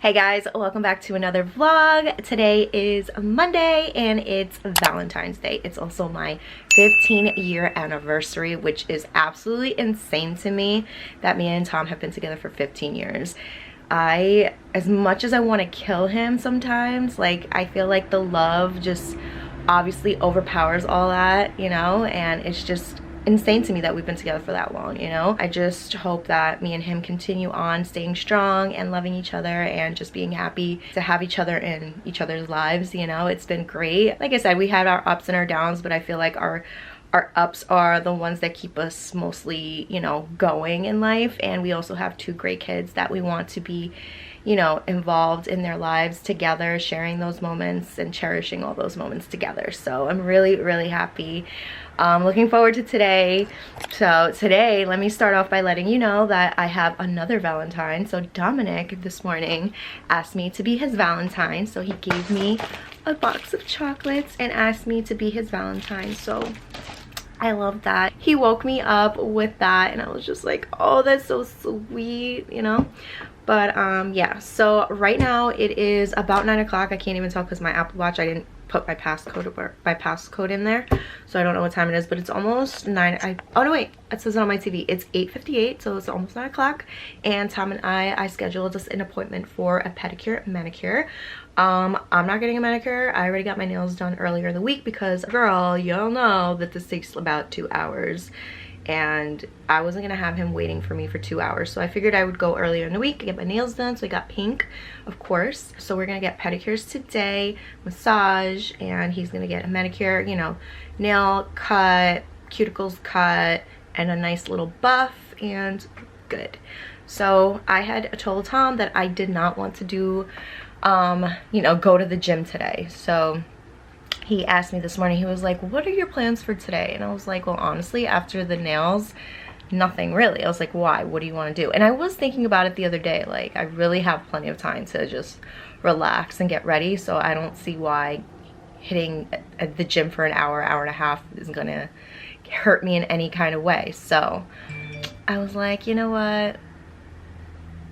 Hey guys, welcome back to another vlog. Today is Monday and it's Valentine's Day. It's also my 15-year anniversary, which is absolutely insane to me that me and Tom have been together for 15 years. As much as I want to kill him sometimes, like, I feel like the love just obviously overpowers all that, you know, and it's just insane to me that we've been together for that long, you know. I just hope that me and him continue on staying strong and loving each other and just being happy to have each other in each other's lives, you know. It's been great. Like I said, we had our ups and our downs, but I feel like our ups are the ones that keep us mostly, you know, going in life. And we also have two great kids that we want to be, you know, involved in their lives together, sharing those moments and cherishing all those moments together. So I'm really happy. Looking forward to today. So today, let me start off by letting you know that I have another Valentine. So Dominic this morning asked me to be his Valentine. So he gave me a box of chocolates and asked me to be his Valentine. So I love that. He woke me up with that and I was just like, oh, that's so sweet, you know. But yeah, so right now it is about 9 o'clock. I can't even tell because my Apple Watch, I didn't put my passcode in there, so I don't know what time it is, but it's almost 9. Oh no, wait, it says it on my TV. It's 8:58, so it's almost 9 o'clock. And Tom and I scheduled us an appointment for a pedicure and manicure. I'm not getting a manicure. I already got my nails done earlier in the week because, girl, y'all know that this takes about 2 hours. And I wasn't gonna have him waiting for me for 2 hours, so I figured I would go earlier in the week and get my nails done. So I got pink, of course. So we're gonna get pedicures today, massage, and he's gonna get a manicure, you know, nail cut, cuticles cut, and a nice little buff, and good. So I had told Tom that I did not want to do you know, go to the gym today. So he asked me this morning, he was like, what are your plans for today? And I was like, well, honestly, after the nails, nothing really. I was like, why? What do you want to do? And I was thinking about it the other day. Like, I really have plenty of time to just relax and get ready. So I don't see why hitting the gym for an hour, hour and a half is gonna hurt me in any kind of way. So I was like, you know what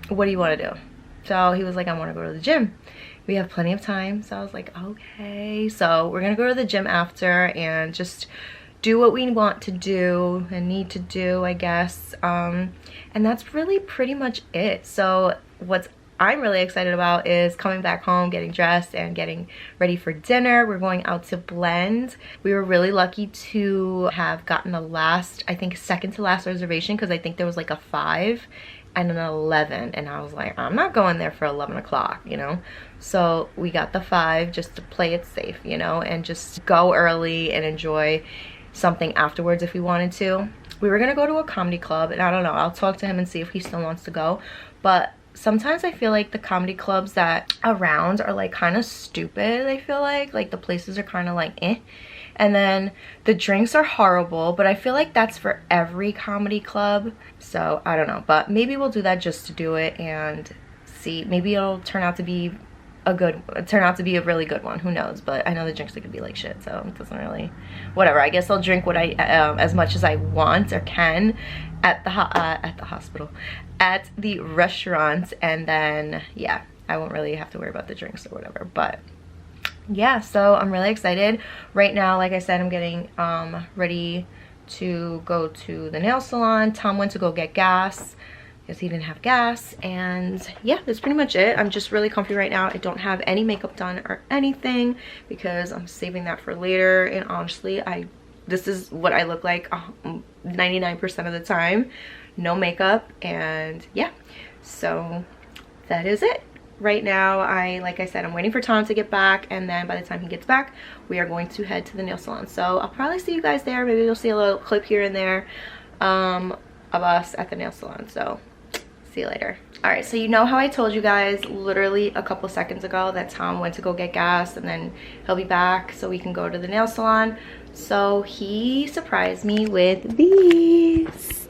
do you want to do? So he was like, I want to go to the gym. We have plenty of time. So I was like, okay. So we're gonna go to the gym after and just do what we want to do and need to do, I guess. And that's really pretty much it. So what I'm really excited about is coming back home, getting dressed, and getting ready for dinner. We're going out to Blend. We were really lucky to have gotten the last, I think, second to last reservation, because I think there was like a 5 and an 11, and I was like, I'm not going there for 11 o'clock, you know. So we got the 5 just to play it safe, you know, and just go early and enjoy something afterwards if we wanted to. We were gonna go to a comedy club, and I don't know, I'll talk to him and see if he still wants to go. But sometimes I feel like the comedy clubs that around are like kind of stupid. I feel like the places are kind of like eh. And then the drinks are horrible, but I feel like that's for every comedy club. So I don't know, but maybe we'll do that just to do it and see. Maybe it'll turn out to be a really good one. Who knows? But I know the drinks are gonna be like shit, so it doesn't really, whatever. I guess I'll drink what I as much as I want or can at the restaurant, and then yeah, I won't really have to worry about the drinks or whatever. But yeah, so I'm really excited. Right now, like I said, I'm getting ready to go to the nail salon. Tom went to go get gas because he didn't have gas, and yeah, that's pretty much it. I'm just really comfy right now. I don't have any makeup done or anything because I'm saving that for later. And honestly, this is what I look like 99% of the time. No makeup, and yeah, so that is it. Right now, like I said, I'm waiting for Tom to get back, and then by the time he gets back, we are going to head to the nail salon. So I'll probably see you guys there. Maybe you'll see a little clip here and there of us at the nail salon. So see you later. All right, so you know how I told you guys literally a couple seconds ago that Tom went to go get gas and then he'll be back so we can go to the nail salon. So he surprised me with these.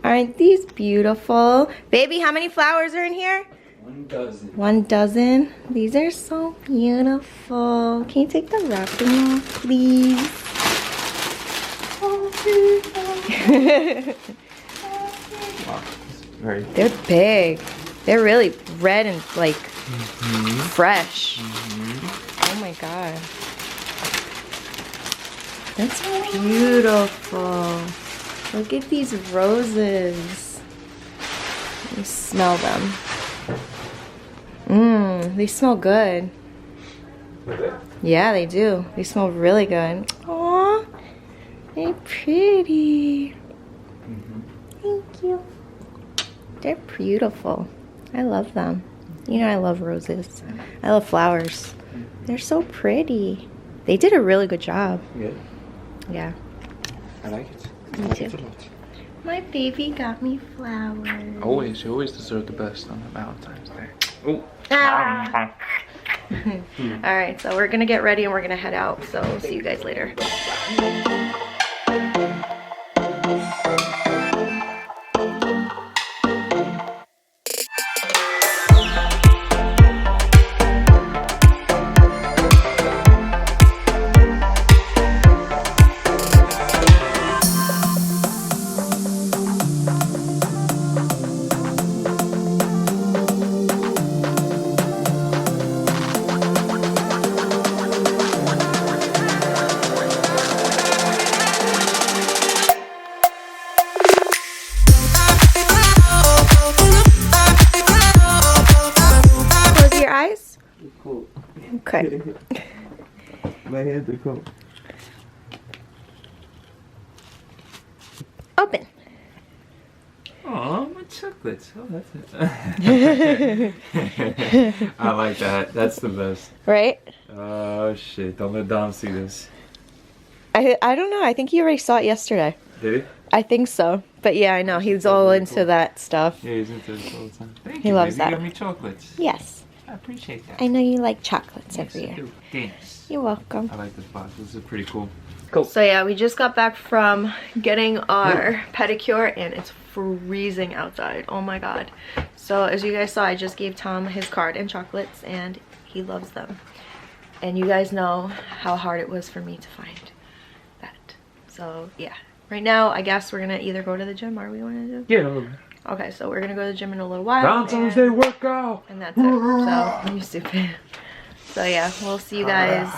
Aren't these beautiful? Baby, how many flowers are in here? 1 dozen. 1 dozen. These are so beautiful. Can you take the wrapping off, please? Wow, very. They're big. They're really red and like Fresh. Oh my god. That's beautiful. Look at these roses. Let me smell them. They smell good. Yeah, they do. They smell really good. Aw, they're pretty. Thank you. They're beautiful. I love them. You know I love roses. I love flowers. They're so pretty. They did a really good job. Yeah. Yeah. I like it. Me too. My baby got me flowers. Always, you always deserve the best on Valentine's Day. Oh. Ah. Alright, so we're gonna get ready and we're gonna head out. So we'll see you guys later. Okay. My hands are cold. Open. Oh, my chocolates. Oh, that's it. I like that. That's the best. Right? Oh, shit. Don't let Dom see this. I don't know. I think he already saw it yesterday. Did he? I think so. But yeah, I know. He's all into that stuff. Yeah, he's into this all the time. Thank He you, loves baby. that. You got me chocolates. Yes. I appreciate that. I know you like chocolates Yes, every I year. do. Thanks. You're welcome. I like this box. This is pretty cool. So yeah, we just got back from getting our pedicure and it's freezing outside. Oh my god. So as you guys saw, I just gave Tom his card and chocolates and he loves them. And you guys know how hard it was for me to find that. So yeah, right now I guess we're gonna either go to the gym or we want to do. Yeah. Okay, so we're gonna go to the gym in a little while. Valentine's Day workout. And that's it. So you stupid. So yeah, we'll see you guys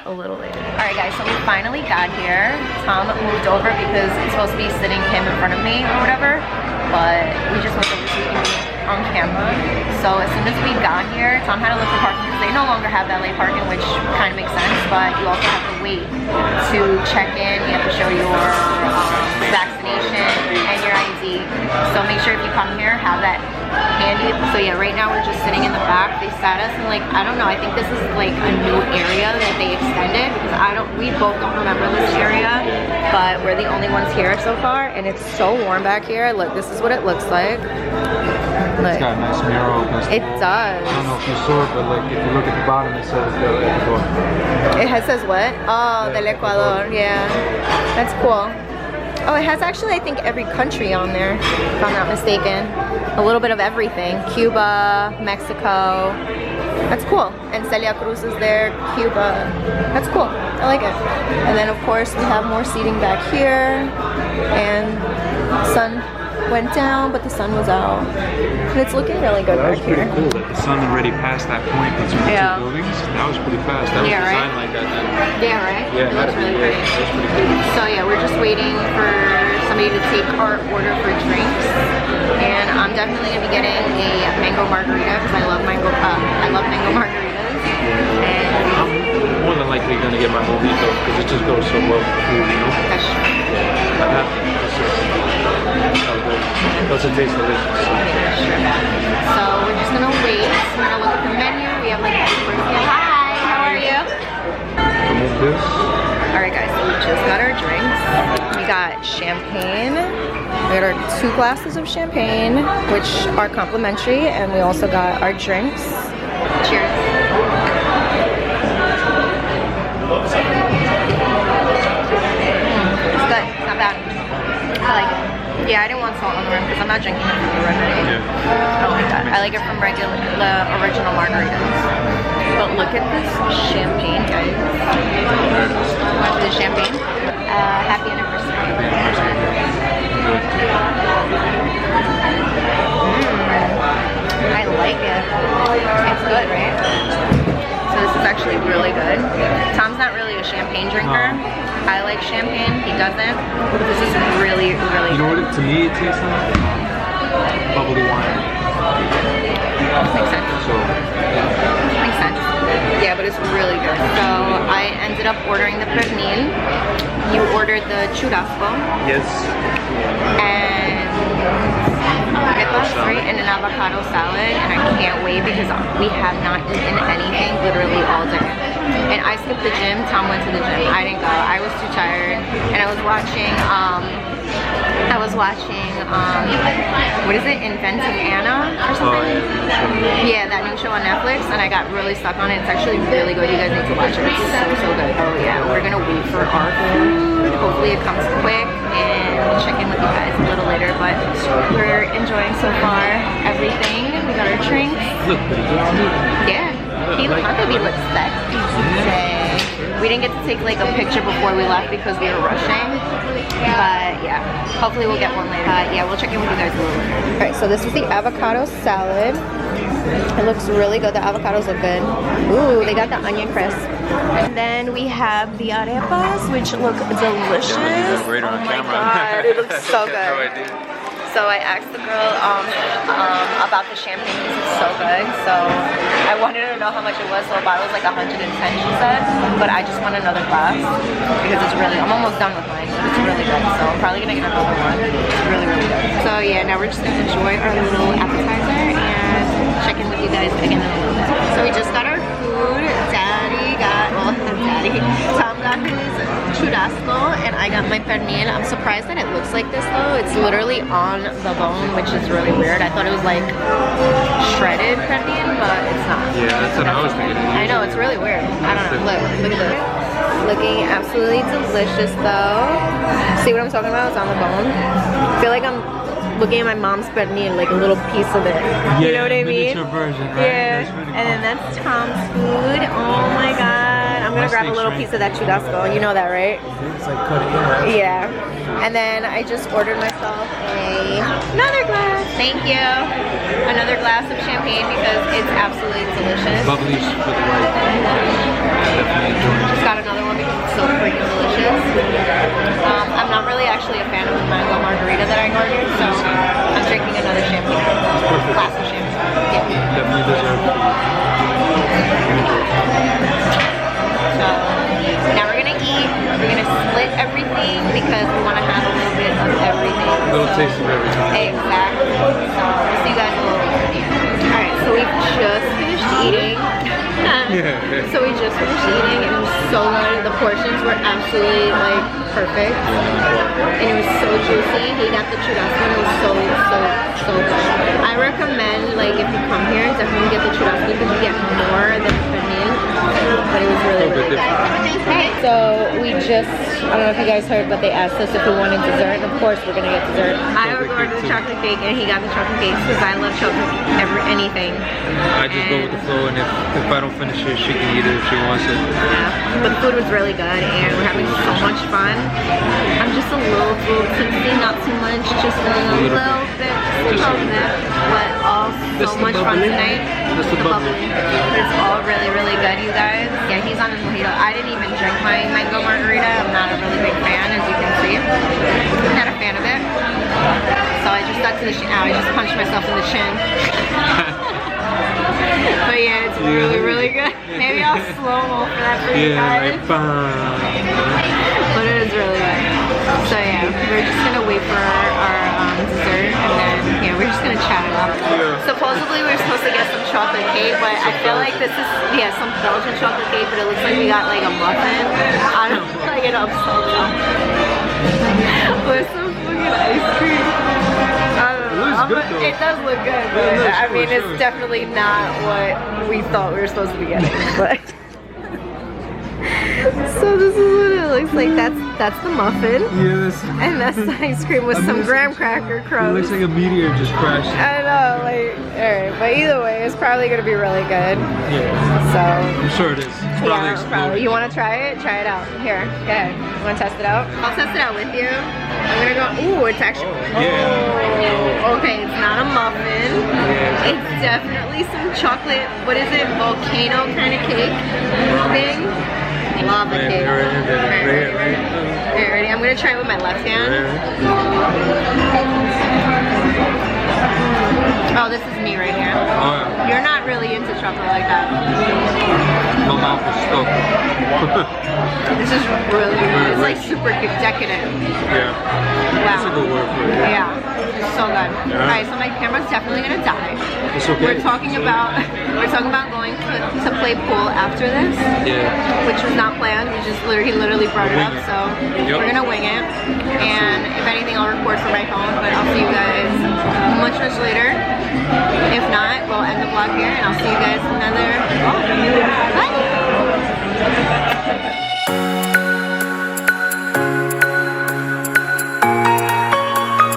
a little later. Alright guys, so we finally got here. Tom moved over because it's supposed to be sitting him in front of me or whatever. But we just moved over so we can be on camera. So as soon as we got here, Tom had to look for parking because they no longer have valet parking, which kind of makes sense. But you also have to wait to check in. You have to show your vaccination and your ID. So make sure if you come here, have that handy. So yeah, right now we're just sitting in the back. They sat us and like, I don't know, I think this is like a new area that they extended because we both don't remember this area, but we're the only ones here so far and it's so warm back here. Look, this is what it looks like. It's got a nice mural. It does. I don't know if you saw it, but like if you look at the bottom, it says Del Ecuador. It says what? Oh, Del Ecuador. Yeah, that's cool. Oh, it has actually, I think, every country on there, if I'm not mistaken. A little bit of everything. Cuba, Mexico. That's cool. And Celia Cruz is there, Cuba. That's cool. I like it. And then, of course, we have more seating back here. And the sun went down, but the sun was out. And it's looking really good back here. That was pretty cool that the sun already passed that point between the two buildings. That was pretty fast. That was designed like that then. Yeah, right? Yeah, that's really pretty. That was pretty cool. So yeah, we're just waiting for somebody to take our order for drinks. And I'm definitely gonna be getting a mango margarita because I love mango margaritas. And I'm more than likely gonna get my mojito because it just goes so well with food, you know? that's true. I have to. Those are taste delicious. So we're just gonna wait. We're gonna look at the menu. We have like hi, how are you? Remove this. Alright guys, so we just got our drinks. We got champagne. We got our 2 glasses of champagne, which are complimentary, and we also got our drinks. Cheers. It's good, it's not bad. I like it. Yeah, I didn't want salt on the rim because I'm not drinking it from the rim. Yeah. I don't like that. I like it from the original margaritas. But look at this champagne, guys. Want to do the champagne? Happy anniversary. I like it. It's good, right? So this is actually really good. Tom's not really a champagne drinker. I like champagne, he doesn't. But this is really, really You know good. what? To me, it tastes like bubbly wine. Makes sense. So, Makes sense. Yeah, but it's really good. So I ended up ordering the pernil. You ordered the churrasco. yes. And arepas, right? And an avocado salad. And I can't wait because we have not eaten anything literally all day. And I skipped the gym. Tom went to the gym. I didn't go. I was too tired. And I was watching what is it? Inventing Anna or something? Yeah, that new show on Netflix, and I got really stuck on it. It's actually really good. You guys need to watch it. It's so, so good. Oh yeah, we're gonna wait for our food. Hopefully it comes quick, and we'll check in with you guys a little later, but we're enjoying so far everything. We got our drinks. Look, Yeah. My baby looks sexy today. We didn't get to take like a picture before we left because we were rushing. But yeah, hopefully we'll get one later. Yeah, we'll check in with you guys a little later. Alright, so this was the avocado salad. It looks really good. The avocados look good. Ooh, they got the onion crisp. And then we have the arepas, which look delicious. Oh my god, it looks so good. So I asked the girl about the champagne because it's so good. So I wanted her to know how much it was. So a bottle was like 110, she said. But I just want another glass because it's really, I'm almost done with mine. It's really good. So I'm probably gonna get another one. It's really, really good. So yeah, now we're just gonna enjoy our little appetizer and check in with you guys again in a little bit. So we just got our food. Tom got his churrasco and I got my pernil. I'm surprised that it looks like this though. It's literally on the bone, which is really weird. I thought it was like shredded pernil, but it's not. Yeah, that's what I was thinking. I know, it's really weird. I don't know. Look at this. Looking absolutely delicious though. See what I'm talking about? It's on the bone. I feel like I'm looking at my mom's pernil, like a little piece of it. Yeah, you know what I mean? Miniature version, right? Yeah. Really and then that's Tom's food. Oh my god. I'm gonna grab a little piece of that churrasco. You know that, right? It's like cutting it. Yeah. And then I just ordered myself another glass. Thank you. Another glass of champagne because it's absolutely delicious. Bubbly with white. Definitely enjoying it. Just got another one because it's so freaking delicious. I'm not really actually a fan of the mango margarita that I ordered, so I'm drinking another champagne. Glass of champagne. Yeah. Definitely deserve it. So now we're gonna eat. We're gonna split everything because we want to have a little bit of everything. A little taste of everything. Exactly. So we'll see you guys a little later. Alright, so we just finished eating. So we just finished eating and it was so good. The portions were absolutely like perfect. And it was so juicy. He got the churrasco and it was so good. I recommend, like, if you come here, definitely get the churrasco because you get more than pernil. But it was really good. So we just, I don't know if you guys heard, but they asked us if we wanted dessert. And of course we're gonna get dessert. I ordered the chocolate cake and he got the chocolate cake because I love chocolate, anything. I just go with the flow, and if I don't finish it, she can eat it if she wants it. Yeah, but the food was really good and we're having so much fun. I'm just a little tipsy, not too much, just a little bit, but all so much fun tonight. Just the bubbly. But it's all really, really good, you guys. Yeah, he's on his mojito. I didn't even drink my mango margarita. I'm not a really big fan, as you can see. I'm not a fan of it. So I just stuck to the chin. I just punched myself in the chin. But yeah, it's really, really good. Maybe I'll slow-mo for that for you guys. Like, bam. But it is really good. So yeah, we're just gonna wait for our dessert and then yeah, we're just gonna chat it up. Supposedly we're supposed to get some chocolate cake, but I feel like this is some Belgian chocolate cake, but it looks like we got like a muffin. I don't like it upside down. With some fucking ice cream. It does look good, but I mean it's definitely not what we thought we were supposed to be getting. But so this is what it looks like that's the muffin. Yes. And that's the ice cream with some graham cracker It crumbs. looks like a meteor just crashed. I know, like, alright, but either way, it's probably gonna be really good. Yeah. So, I'm sure it is. It's probably yeah, exploding. probably. You wanna try it? Try it out. Here, go ahead. You wanna test it out? I'll test it out with you. I'm gonna go, ooh, it's actually, Yeah. oh, okay, it's not a muffin. Yeah. It's definitely some chocolate, what is it, volcano kind of cake thing. Lava cake. Okay, ready? I'm gonna try it with my left hand. Oh, this is me right here. Oh, yeah. You're not really into chocolate like that. My mouth is stuck. This is really good. It's like super decadent. Yeah. Wow. That's a good word for it. Yeah, it's so good. Yeah. Alright, so my camera's definitely gonna die. It's okay. We're talking about going to play pool after this. Yeah. Which was not planned. He literally brought it up, so we're gonna wing it. And if anything, I'll record from my phone, but I'll see you guys